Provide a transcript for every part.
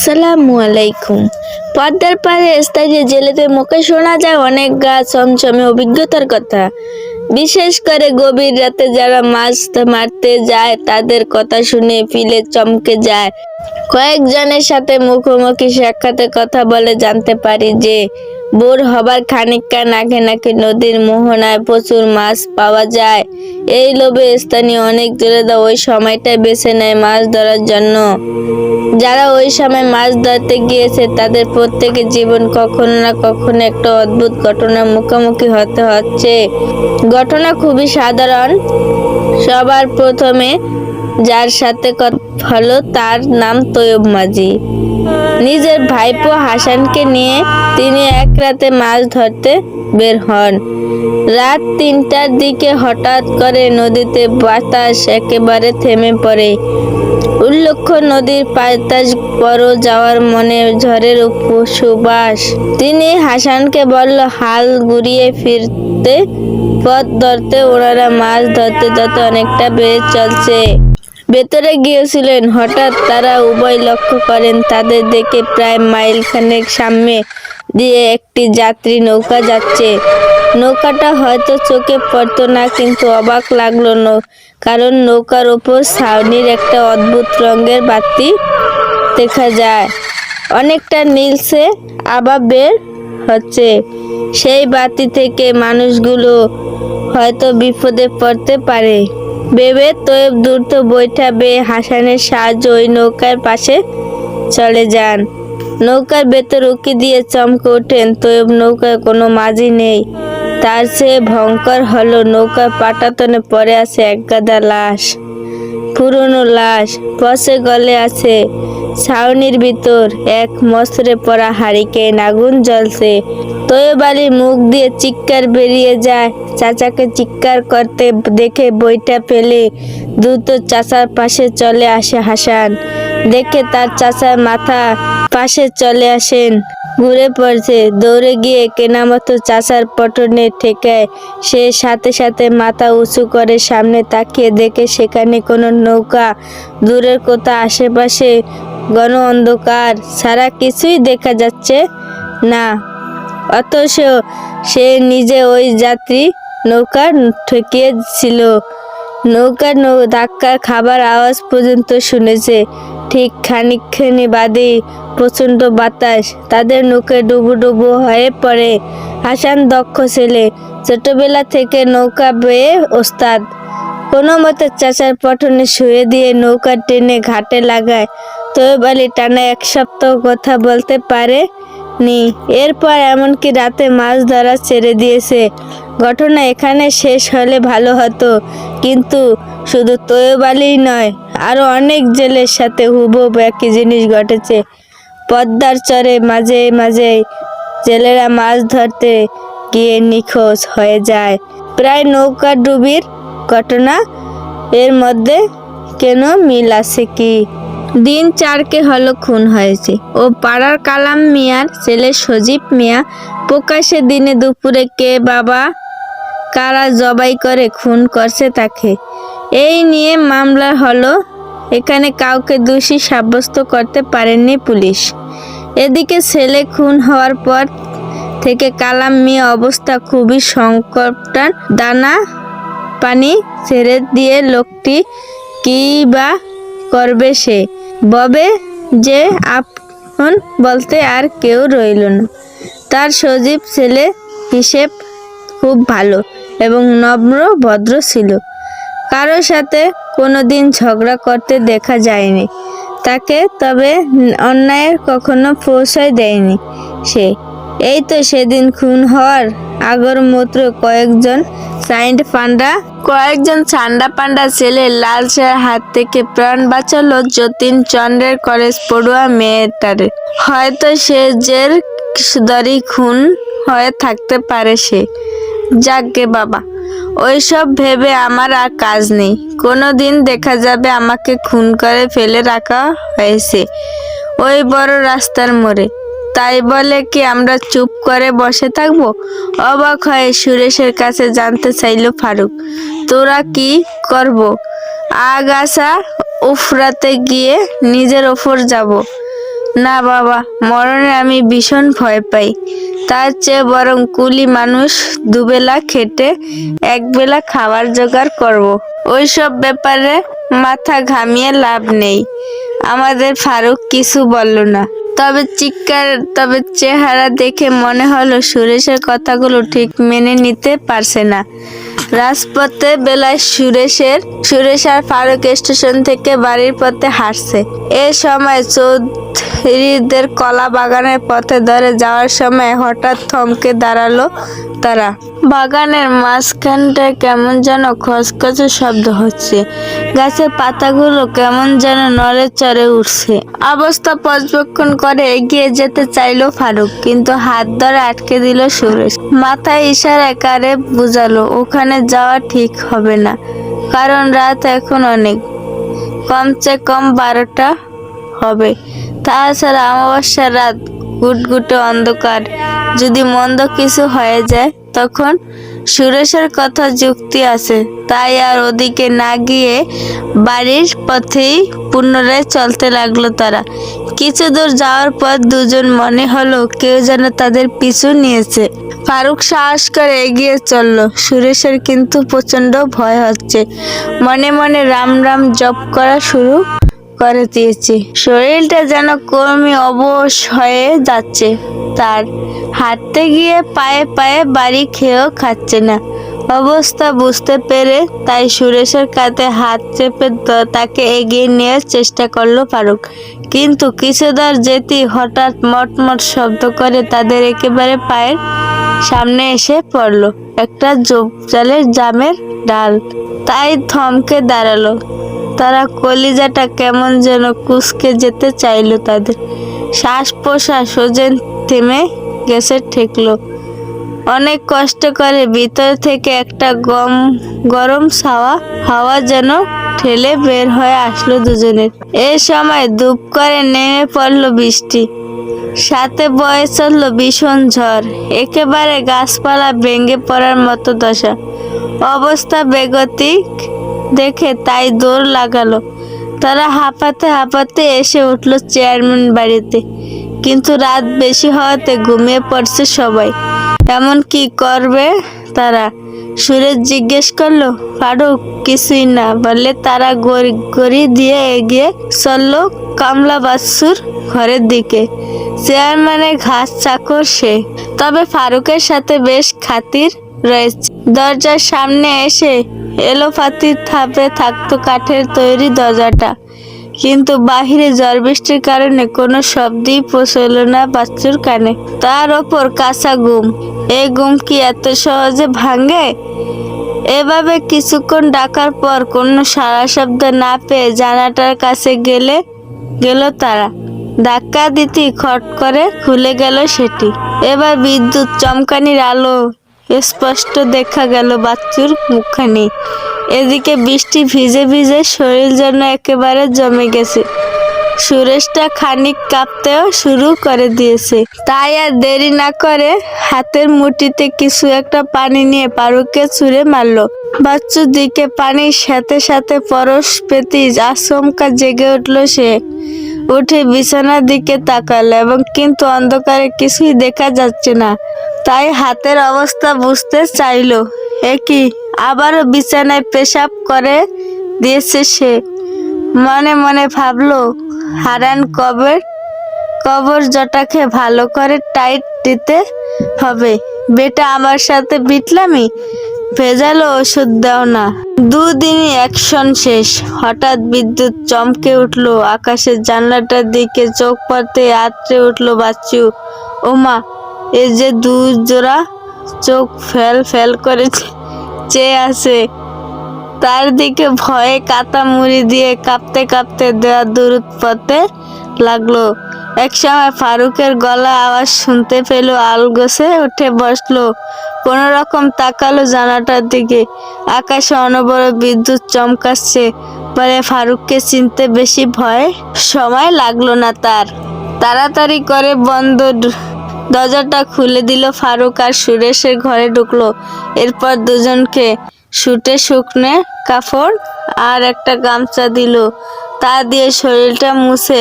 আসসালামু আলাইকুম। পদ্মার পাড়ে স্থায়ী জেলেদের মুখে শোনা যায় অনেক গা ছমছমে অভিজ্ঞতার কথা। বিশেষ করে গভীর রাতে যারা মাছ মারতে যায় তাদের কথা শুনে ফিলে চমকে যায়। কয়েকজনের সাথে মুখোমুখি সাক্ষাতে কথা বলে জানতে পারি যে ভোর হবার খানিকক্ষণ আগে নাকি নদীর মোহনায় প্রচুর মাছ পাওয়া যায়। এই লোভে স্থানীয় অনেক জেলেরা ওই সময়টাই বেছে নেয় মাছ ধরার জন্য। যারা ওই সময় মাছ ধরতে গিয়েছে তাদের প্রত্যেকের জীবন কখনো না কখনো একটা অদ্ভুত ঘটনার মুখোমুখি হতে হচ্ছে। ঘটনা খুবই সাধারণ। সবার প্রথমে যার সাথে কথা হলো তার নাম তৈয়ব মাঝি। নিজের ভাইপো হাসানকে নিয়ে তিনি এক রাতে মাছ ধরতে বের হন। রাত ৩টার দিকে হঠাৎ করে নদীতে বাতাস একেবারে থেমে পড়ে। উল্লক্ষ্য নদীর বাতাস বড় যাওয়ার মনে ঝড়ের সুবাস। তিনি হাসানকে বলল হাল ঘুরিয়ে ফিরতে পথ ধরতে। ওনারা মাছ ধরতে ধরতে অনেকটা বেড়ে চলছে। ভেতরে গিয়েছিলেন। হঠাৎ তারা উভয় লক্ষ্য করেন তাদের দেখে প্রায় মাইল খানেক সামনে দিয়ে একটি যাত্রী নৌকা যাচ্ছে। নৌকাটা হয়তো চোখে পড়তো না, কিন্তু অবাক লাগলো কারণ নৌকার ওপর ছাউনির একটা অদ্ভুত রঙের বাতি দেখা যায়। অনেকটা নীলসে আভা বের হচ্ছে। সেই বাতি থেকে মানুষগুলো হয়তো বিপদে পড়তে পারে ভেবে তৈয়ব দ্রুত বৈঠা বেয়ে হাসানের সাহায্যে ওই নৌকার পাশে চলে যান। নৌকার ভেতর উঁকি দিয়ে চমকে ওঠেন তৈয়ব। নৌকায় কোনো মাঝি নেই। তার চেয়ে ভয়ঙ্কর হলো নৌকার পাটাতনে পড়ে আছে এক গাদা লাশ। পুরনো লাশ, পচে গলে আছে। ছাউনির ভিতর এক মস্তরে পড়া হারিকেন আগুন জ্বলছে। তৈয়ব আলীর মুখ দিয়ে চিৎকার বেরিয়ে যায়। চাচাকে চিৎকার করতে দেখে বইটা ফেলে দ্রুত চাচার পাশে চলে আসে হাসান। দেখে তার চাচার মাথা পাশে চলে আসেন, ঘুরে পড়ছে। দৌড়ে গিয়ে কেনামতো চাচার পটনে ঠেকায়। সে সাথে সাথে মাথা উঁচু করে সামনে তাকিয়ে দেখে সেখানে কোনো নৌকা দূরের কোথাও, আশেপাশে ঘন অন্ধকার ছাড়া কিছুই দেখা যাচ্ছে না। অথচ সে নিজে ওই যাত্রী নৌকা ঠেকিয়েছিল। নৌকার ধাক্কার খাবার আওয়াজ পর্যন্ত শুনেছে। ঠিক খানিকখানি বাদেই প্রচণ্ড বাতাস তাদের নৌকায় ডুবু ডুবু হয়ে পড়ে। হাসান দক্ষ ছেলে, ছোটবেলা থেকে নৌকা বেয়ে ওস্তাদ। কোনো মতে চাচার পটনে শুয়ে দিয়ে নৌকা টেনে ঘাটে লাগায়। তৈয়ব আলী টানা ১ সপ্তাহ কথা বলতে পারে নি। এরপর এমনকি রাতে মাছ ধরা ছেড়ে দিয়েছে। ঘটনা এখানে শেষ হলে ভালো হতো, কিন্তু শুধু তৈয়ব আলী নয়, আরো অনেক জেলের সাথে হুবহু একই জিনিস ঘটেছে। পদ্মার চরে মাঝে মাঝে জেলেরা মাছ ধরতে গিয়ে নিখোঁজ হয়ে যায়। প্রায় নৌকা ডুবির ঘটনা। এর মধ্যে কেন মিল আছে কি? দিন 4 হলো খুন হয়েছে। ও পাড়ার কালাম মিয়ার ছেলে সজীব মিয়া। প্রকাশ্যে দিনে দুপুরে কে বাবা কারা জবাই করে খুন করছে তাকে, এই নিয়ে মামলা হলো। এখানে কাউকে দোষী সাব্যস্ত করতে পারেননি পুলিশ। এদিকে ছেলে খুন হওয়ার পর থেকে কালাম মিয়া অবস্থা খুবই সংকটান। দানা পানি ছেড়ে দিয়ে লোকটি কি বা করবে সে? ববে যে আপন বলতে আর কেউ রইল না। তার সজীব ছেলে হিসেব খুব ভালো এবং নম্র ভদ্র ছিল। কারোর সাথে কোনোদিন ঝগড়া করতে দেখা যায়নি তাকে, তবে অন্যায়ের কখনো প্রশ্রয় দেয়নি সে। এই তো সেদিন খুন হওয়ার আগর মাত্র কয়েকজন ছান্ডা পান্ডা ছেলে লাল শাহের হাত থেকে প্রাণ বাঁচালো যতীন চন্দ্রের কলেজ পড়ুয়া মেয়েটারে। হয়তো সে জের দড়ি খুন হয়ে থাকতে পারে সে। যাকগে বাবা, ওইসব ভেবে আমার আর কাজ নেই। কোনো দিন দেখা যাবে আমাকে খুন করে ফেলে রাখা হয়েছে ওই বড় রাস্তার মোড়ে। তাই বলে কি আমরা চুপ করে বসে থাকবো? অবাক হয়ে সুরেশের কাছে জানতে চাইল ফারুক, তোরা কি করব? আগাছা উফরাতে গিয়ে নিজের ওপর যাব। না বাবা, মরণে আমি ভীষণ ভয় পাই। তার চেয়ে বরং কুলি মানুষ দুবেলা খেটে একবেলা খাবার জোগাড় করব। ওইসব ব্যাপারে মাথা ঘামিয়ে লাভ নেই। আমাদের ফারুক কিছু বলল না, তবে চেহারা দেখে মনে হলো সুরেশের কথাগুলো ঠিক মেনে নিতে পারছে না। রাজপথে বেলায় সুরেশ আর ফারুক স্টেশন থেকে বাড়ির পথে হাঁটছে। এ সময় চৌধুরীদের কলা বাগানের পথে ধরে যাওয়ার সময় হঠাৎ থমকে দাঁড়ালো তারা। বাগানের মাঝখানটায় কেমন যেন খচখচে শব্দ হচ্ছে, গাছের পাতাগুলো কেমন যেন নড়ে চড়ে উঠছে। অবস্থা পর্যবেক্ষণ করে এগিয়ে যেতে চাইলো ফারুক, কিন্তু হাত ধরে আটকে দিল সুরেশ। মাথায় ইশারায় কারে বুঝালো ওখানে যাওয়া ঠিক হবে না, কারণ রাত এখন অনেক, কমসে কম 12টা হবে। তাছাড়া অমাবস্যার রাত, গুটগুটে অন্ধকার, যদি মন্দ কিছু হয়ে যায় তখন। সুরেশের কথা যুক্তি আছে, তাই আর ওদিকে না গিয়ে বাড়ির পথেই পুনরায় চলতে লাগলো তারা। কিছু দূর যাওয়ার পর দুজন মনে হলো কেউ যেন তাদের পিছু নিয়েছে। ফারুক সাহস করে এগিয়ে চলল। সুরেশের কিন্তু প্রচন্ড ভয় হচ্ছে, মনে মনে রাম রাম জপ করা শুরু করে দিয়েছে। শরীরটা যেন ক্রমে অবশ হয়ে যাচ্ছে তার। হাঁটতে গিয়ে পায়ে পায়ে বাড়ি খেয়েও খাচ্ছে না অবস্থা বুঝতে পেরে, তাই সুরেশের কাঁধে হাত চেপে তাকে এগিয়ে নেওয়ার চেষ্টা করলো ফারুক। কিন্তু কিছু দূর যেতেই হঠাৎ মটমট শব্দ করে তাদের একেবারে পায়ের সামনে এসে পড়লো একটা ঝোপঝাড়ের জামের ডাল। তাই থমকে দাঁড়ালো তারা। কলিজাটা কেমন যেন কুঁচকে যেতে চাইলো তাদের। শ্বাস প্রশ্বাস যেন থেমে গেছে ঠেকলো। অনেক কষ্ট করে ভিতর থেকে একটা গরম হাওয়া যেন ঠেলে বের হয়ে আসলো দুজনের। এ সময় ধূপ করে নেমে পড়লো বৃষ্টি, সাথে বয়ে চললো ভীষণ ঝড়। একেবারে গাছপালা ভেঙে পড়ার মতো দশা। অবস্থা বেগতিক দেখে তাই দৌড় লাগালো তারা। হাঁপাতে হাঁপাতে এসে উঠলো চেয়ারম্যান বাড়িতে, কিন্তু রাত বেশি হওয়াতে ঘুমিয়ে পড়ছে সবাই। এমন কি করবে তারা? সুরেশ জিজ্ঞেস করলো। ফারুক কিছুই না বলে তারা গড়ি দিয়ে এগিয়ে চললো কামলা বাচ্চুর ঘরের দিকে। চেয়ারম্যানের ঘাস চাকর সে, তবে ফারুকের সাথে বেশ খাতির রয়েছে। দরজার সামনে এসে এলোপাতির থাপে থাকতো কাঠের তৈরি দরজাটা, কিন্তু বাহিরে ঝড় বৃষ্টির কারণে কোনো শব্দই পৌঁছল না বাচ্চুর কানে। তার ওপর কাঁচা ঘুম। এই ঘুম কি এত সহজে ভাঙে? এভাবে কিছুক্ষণ ডাকার পর কোনো সাড়া শব্দ না পেয়ে জানালাটার কাছে গেল তারা। ধাক্কা দিতেই খট করে খুলে গেল সেটি। এবার বিদ্যুৎ চমকানির আলো স্পষ্ট দেখা গেল বাচ্চুর মুখখানি। এদিকে বৃষ্টি ভিজে ভিজে শরীর যেন একেবারে জমে গেছে। সুরেশটা খানিক কাঁপতেও শুরু করে দিয়েছে। তাই আর দেরি না করে হাতের মুঠিতে কিছু একটা পানি নিয়ে ফারুককে ছুঁড়ে মারলো। বাচ্চুর দিকে পানির সাথে সাথে পরশ পেতেই আচমকা জেগে উঠলো সে। উঠে বিছানার দিকে তাকালো এবং কিন্তু অন্ধকারে কিছুই দেখা যাচ্ছে না। তাই হাতের অবস্থা বুঝতে চাইলো। কি আবারও বিছানায় পেশাব করে দিয়েছে সে। মনে মনে ভাবলো, হারান কবর জটাকে ভালো করে টাইট দিতে হবে। বেটা আমার সাথে বিটলামি, ভেজালো ওষুধ দাও না। দুদিনই অ্যাকশন শেষ। হঠাৎ বিদ্যুৎ চমকে উঠলো। আকাশের জানলাটার দিকে চোখ পড়তে আঁতড়ে উঠলো বাচ্চু। ওমা, এই যে দু জোড়া চোখ ফেল ফেল করে চেয়ে আছে তার দিকে। ভয়ে কাতা মুড়ি দিয়ে কাঁপতে কাঁপতে দেওয়া দূর পথে লাগলো। একসময় ফারুকের গলা আওয়াজ শুনতে পেল। আলগোছে উঠে বসলো, কোনো রকম তাকালো জানালাটার দিকে। আকাশে অনবরত বিদ্যুৎ চমকাচ্ছে বলে ফারুককে চিনতে বেশি সময় লাগলো না তার। তাড়াতাড়ি করে বন্ধ দরজাটা খুলে দিল ফারুক আর সুরেশের ঘরে ঢুকলো। এরপর দুজনকে শুকনো কাপড় আর একটা গামছা দিল। তা দিয়ে শরীরটা মুছে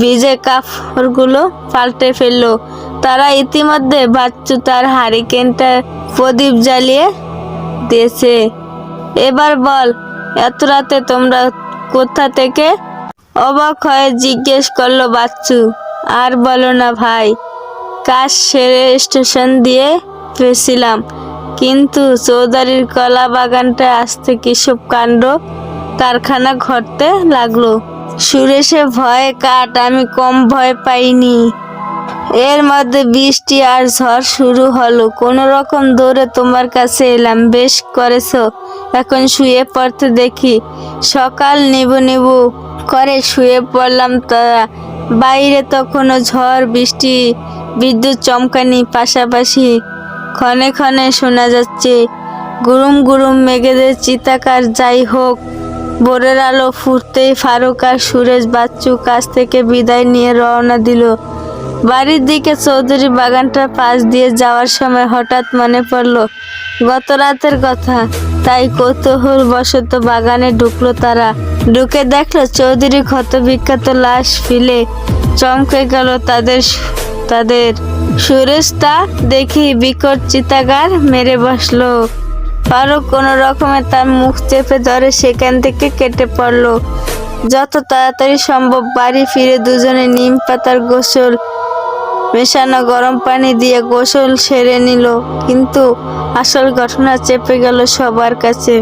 ভিজে কাপড়গুলো পাল্টে ফেললো। তারা ইতিমধ্যে বাচ্চু তার হারিকেনটা প্রদীপ জ্বালিয়ে দিয়েছে। এবার বল, এত রাতে তোমরা কোথা থেকে? অবাক হয়ে জিজ্ঞেস করলো বাচ্চু। আর বলো না ভাই, কাজ সেরে স্টেশন দিয়ে ফিরছিলাম, কিন্তু চৌধুরীর কলা বাগানটা আসতে কিসব কাণ্ড কারখানা ঘটতে লাগলো। সুরেশে ভয়ে কাট, আমি কম ভয় পাইনি। এর মধ্যে বৃষ্টি আর ঝড় শুরু হলো। কোনো রকম দৌড়ে তোমার কাছে এলাম। বেশ করেছো, এখন শুয়ে পড়তে দেখি। সকাল নিবু নিবু করে শুয়ে পড়লাম। তারা বাইরে তখনও ঝড় বৃষ্টি, বিদ্যুৎ চমকানি, পাশাপাশি ক্ষণে ক্ষণে শোনা যাচ্ছে গুরুম গুরুম মেঘেদের চিৎকার। যাই হোক, ভোরের আলো ফুটতেই ফারুক আর সুরেশ বাচ্চু কাছ থেকে বিদায় নিয়ে রওনা দিল বাড়ির দিকে। চৌধুরী বাগানটার পাশ দিয়ে যাওয়ার সময় হঠাৎ মনে পড়ল গত রাতের কথা। তাই কৌতূহল বশত বাগানে ঢুকলো তারা। ঢুকে দেখলো চৌধুরী ক্ষতবিক্ষত লাশ ফেলে চমকে গেল তাদের সুরেশ তা দেখি বিকট চিৎকার মেরে বসলো। ফারুক কোনো রকমে তার মুখ চেপে ধরে সেখান থেকে কেটে পড়লো। যত তাড়াতাড়ি সম্ভব বাড়ি ফিরে দুজনে নিম পাতার গোসল মেশানো গরম পানি দিয়ে গোসল সেরে নিল। কিন্তু আসল ঘটনা চেপে গেল সবার কাছে।